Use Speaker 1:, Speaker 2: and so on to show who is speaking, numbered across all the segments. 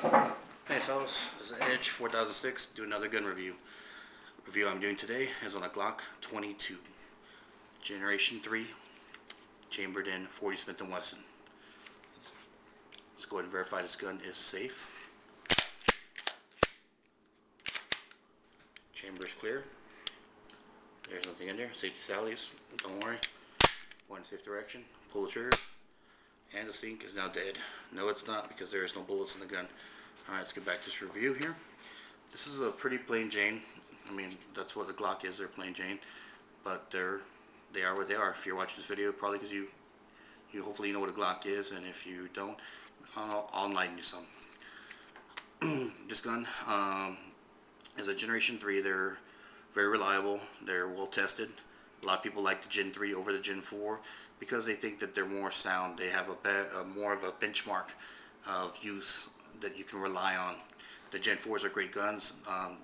Speaker 1: Hey fellas, this is Edge 4006. Do another gun review. Review I'm doing today is on a Glock 22, Generation 3, chambered in 40 Smith & Wesson. Let's go ahead and verify this gun is safe. Chamber is clear. There's nothing in there. Safety sallies. Don't worry. Go in safe direction. Pull the trigger. And the sink is now dead. No, it's not, because there is no bullets in the gun. Alright, let's get back to this review here. This is a pretty plain Jane. I mean, that's what the Glock is. They're plain Jane. But they are what they are. If you're watching this video, probably because you hopefully know what a Glock is. And if you don't, I'll enlighten you some. This gun is a Generation 3. They're very reliable. They're well tested. A lot of people like the Gen 3 over the Gen 4 because they think that they're more sound. They have more of a benchmark of use that you can rely on. The Gen 4s are great guns.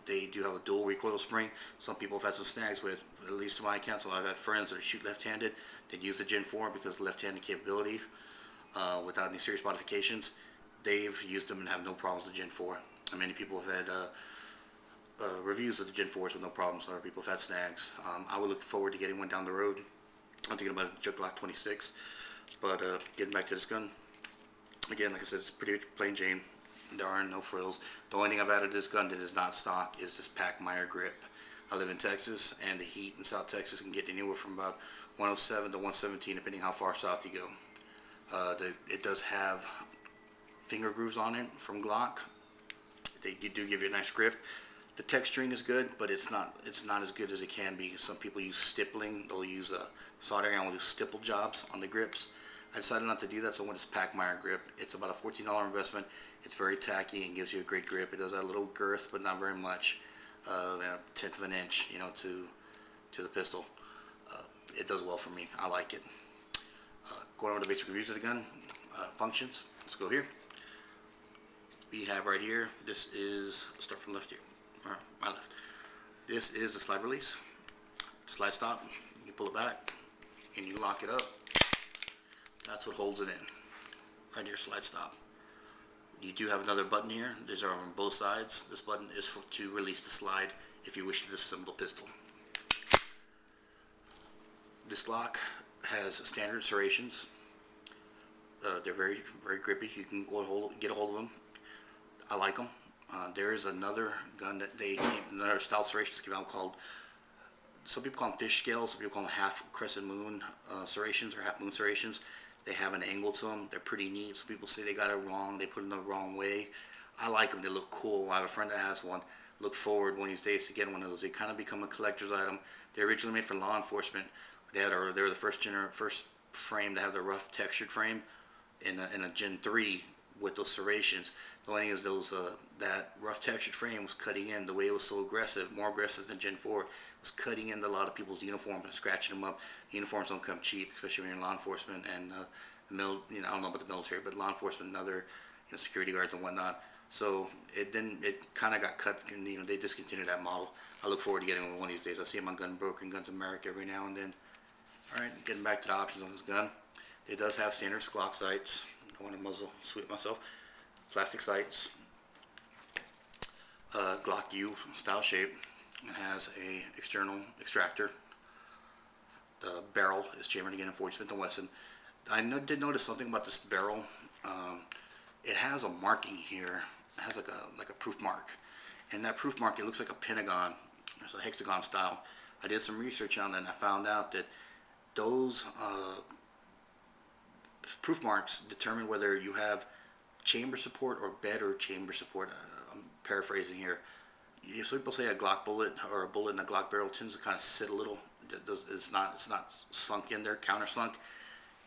Speaker 1: They do have a dual recoil spring. Some people have had some snags with, at least to my account. So I've had friends that shoot left-handed. They'd use the Gen 4 because of the left-handed capability without any serious modifications. They've used them and have no problems with the Gen 4. And many people have had reviews of the Gen 4s with no problems. Other people have had snags. I would look forward to getting one down the road. I'm thinking about a Glock 26. But getting back to this gun, again, like I said, it's pretty plain Jane. There are no frills. The only thing I've added to this gun that is not stock is this Packmeyer grip. I live in Texas, and the heat in South Texas can get anywhere from about 107 to 117, depending how far south you go. It does have finger grooves on it from Glock. They do give you a nice grip. The texturing is good, but it's not as good as it can be. Some people use stippling. They'll use a soldering iron, will do stipple jobs on the grips. I decided not to do that, so I went with this Packmeyer grip. It's about a $14 investment. It's very tacky and gives you a great grip. It does have a little girth, but not very much. A tenth of an inch, to the pistol. It does well for me. I like it. Going over the basic reviews of the gun, functions. Let's go here. We have right here. This is, start from left here. Or my left. This is the slide release. Slide stop. You pull it back and you lock it up. That's what holds it in. Right here, slide stop. You do have another button here. These are on both sides. This button is to release the slide if you wish to disassemble a pistol. This Glock has standard serrations. They're very, very grippy. You can get a hold of them. I like them. There is another gun that another style serrations came out called, some people call them fish scales, some people call them half crescent moon serrations or half moon serrations. They have an angle to them. They're pretty neat. Some people say they got it wrong. They put it in the wrong way. I like them. They look cool. I have a friend that has one. Look forward one of these days to getting one of those. They kind of become a collector's item. They're originally made for law enforcement. They were the first frame to have the rough textured frame in a Gen 3 with those serrations. The only thing is that rough textured frame was cutting in. The way it was so aggressive, more aggressive than Gen 4, was cutting into a lot of people's uniforms and scratching them up. Uniforms don't come cheap, especially when you're in law enforcement and I don't know about the military, but law enforcement and other security guards and whatnot. So it kind of got cut, and they discontinued that model. I look forward to getting one of these days. I see them on Guns America every now and then. All right, getting back to the options on this gun. It does have standard Glock sights. I don't want to muzzle sweep myself. Plastic sights. Glock U style shape. It has a external extractor. The barrel is chambered again in 40 Smith & Wesson. I did notice something about this barrel. It has a marking here. It has like a proof mark, and that proof mark, it looks like a pentagon. It's a hexagon style. I did some research on that, and I found out that those proof marks determine whether you have chamber support or better chamber support. I'm paraphrasing here. Some people say a Glock bullet or a bullet in a Glock barrel tends to kind of sit a little. It's not sunk in there, counter sunk.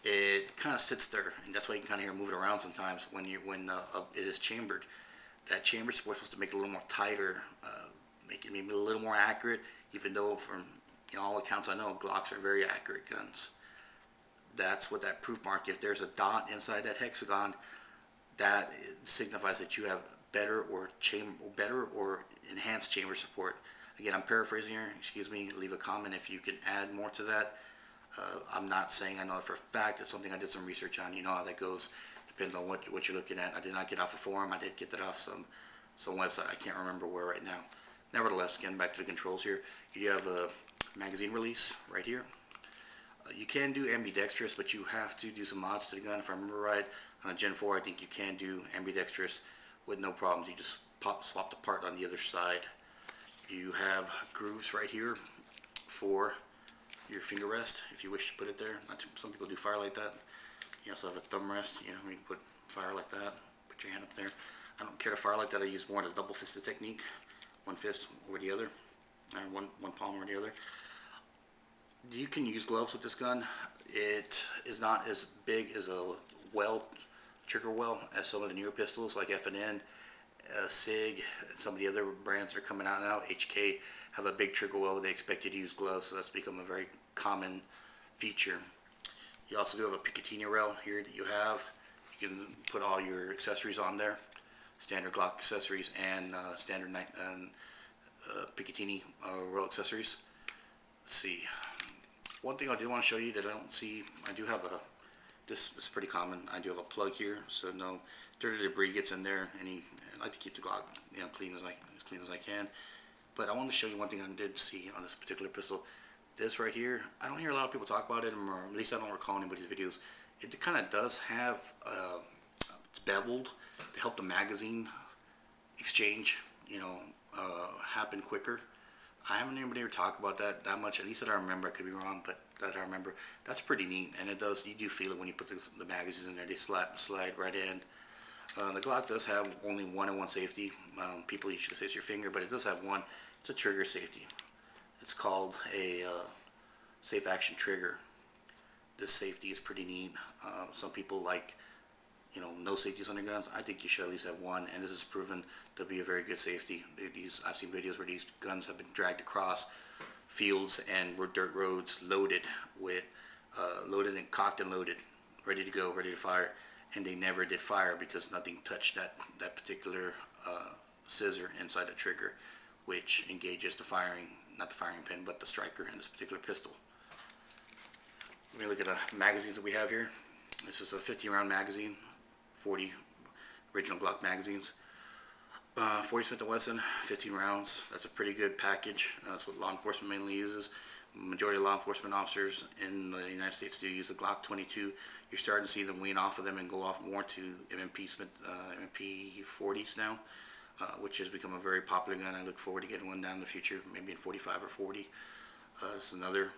Speaker 1: It kind of sits there, and that's why you can kind of hear it moving around sometimes when it is chambered. That chamber support is supposed to make it a little more tighter, make it maybe a little more accurate. Even though from all accounts I know, Glocks are very accurate guns. That's what that proof mark. If there's a dot inside that hexagon, that signifies that you have better or enhanced chamber support. Again, I'm paraphrasing here. Excuse me. Leave a comment if you can add more to that. I'm not saying I know it for a fact. It's something I did some research on. You know how that goes. Depends on what you're looking at. I did not get off a forum. I did get that off some website. I can't remember where right now. Nevertheless, getting back to the controls here, you have a magazine release right here. You can do ambidextrous, but you have to do some mods to the gun. If I remember right, on a Gen 4, I think you can do ambidextrous with no problems. You just swap the part on the other side. You have grooves right here for your finger rest, if you wish to put it there. Some people do fire like that. You also have a thumb rest. You can put fire like that. Put your hand up there. I don't care to fire like that. I use more the double fisted technique. One fist over the other, and one palm over the other. You can use gloves with this gun. It is not as big as a trigger well as some of the newer pistols like F&N, SIG, and some of the other brands that are coming out now. HK have a big trigger well. They expect you to use gloves, so that's become a very common feature. You also do have a Picatinny rail here that you have. You can put all your accessories on there, standard Glock accessories and standard Picatinny rail accessories. Let's see. One thing I did want to show you that I don't see, I do have this is pretty common. I do have a plug here, so no dirty debris gets in there. I like to keep the Glock clean as I can. But I wanted to show you one thing I did see on this particular pistol. This right here, I don't hear a lot of people talk about it, or at least I don't recall anybody's videos. It kind of does have, it's beveled to help the magazine exchange, happen quicker. I haven't heard anybody ever talk about that much, at least that I remember. I could be wrong, but that I remember. That's pretty neat, and you do feel it when you put the magazines in there. They slide right in. The Glock does have only 1-in-1 safety. People usually say it's your finger, but it does have one. It's a trigger safety. It's called a safe action trigger. This safety is pretty neat. Some people like, no safeties on their guns. I think you should at least have one, and this is proven to be a very good safety. I've seen videos where these guns have been dragged across fields and dirt roads loaded and cocked and loaded, ready to go, ready to fire, and they never did fire because nothing touched that particular scissor inside the trigger, which engages not the firing pin, but the striker in this particular pistol. Let me look at the magazines that we have here. This is a 50-round magazine, 40 original Glock magazines. 40 Smith & Wesson, 15 rounds. That's a pretty good package. That's what law enforcement mainly uses. Majority of law enforcement officers in the United States do use the Glock 22. You're starting to see them wean off of them and go off more to MP 40s now, which has become a very popular gun. I look forward to getting one down in the future, maybe in 45 or 40. It's another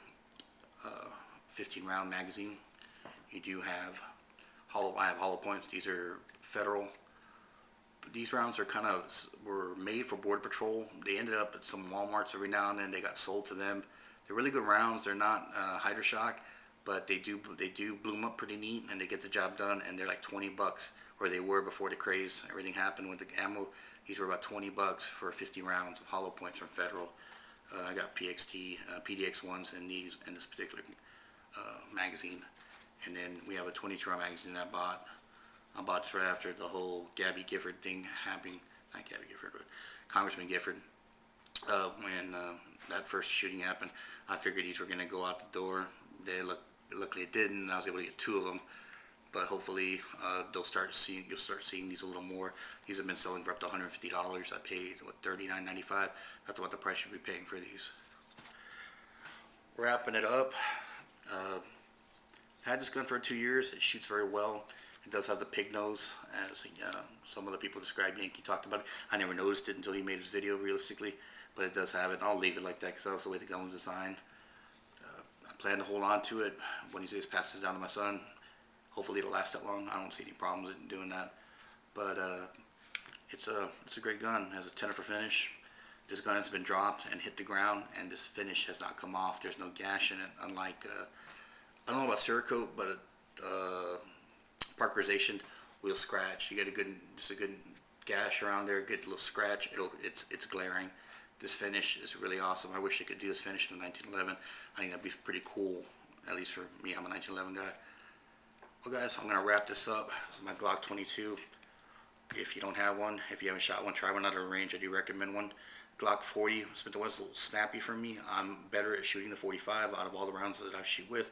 Speaker 1: 15-round magazine. You do have I have hollow points. These are federal. These rounds were made for Border Patrol. They ended up at some Walmarts every now and then. They got sold to them. They're really good rounds. They're not Hydroshock, but they do bloom up pretty neat, and they get the job done. And they're like $20, where they were before the craze. Everything happened with the ammo. These were about $20 for 50 rounds of hollow points from Federal. I got PDX ones in this particular magazine, and then we have a 22-round magazine that I bought this right after the whole Gabby Gifford thing happening. Not Gabby Gifford, but Congressman Gifford. When that first shooting happened, I figured these were going to go out the door. Luckily it didn't. I was able to get 2 of them. But hopefully you'll start seeing these a little more. These have been selling for up to $150. I paid $39.95. That's what the price you'll be paying for these. Wrapping it up. I've had this gun for 2 years. It shoots very well. It does have the pig nose, as some other people described. Yankee talked about it. I never noticed it until he made his video, realistically, but it does have it. I'll leave it like that because that's the way the gun was designed. I plan to hold on to it when he says pass this down to my son. Hopefully it'll last that long. I don't see any problems in doing that. But it's a great gun. It has a 10 for finish. This gun has been dropped and hit the ground, and this finish has not come off. There's no gash in it, unlike I don't know about Cerakote, but Parkerization will scratch. You get a good gash around there, good little scratch. It's glaring. This finish is really awesome. I wish they could do this finish in 1911. I think that'd be pretty cool, at least for me. I'm a 1911 guy. Well, guys, I'm gonna wrap this up. This is my Glock 22. If you don't have one, if you haven't shot one, try one out of range. I do recommend one. Glock 40 Smith & Wesson, a little snappy for me. I'm better at shooting the 45 out of all the rounds that I shoot with.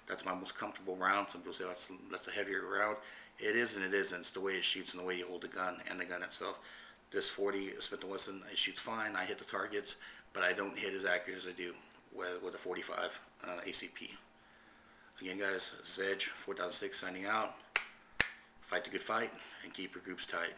Speaker 1: That's my most comfortable round. Some people say that's a heavier round. It is and it isn't. It's the way it shoots and the way you hold the gun and the gun itself. This 40 Smith & Wesson, it shoots fine. I hit the targets, but I don't hit as accurate as I do with a 45 ACP. Again, guys, this is Edge 4006 signing out. Fight the good fight and keep your groups tight.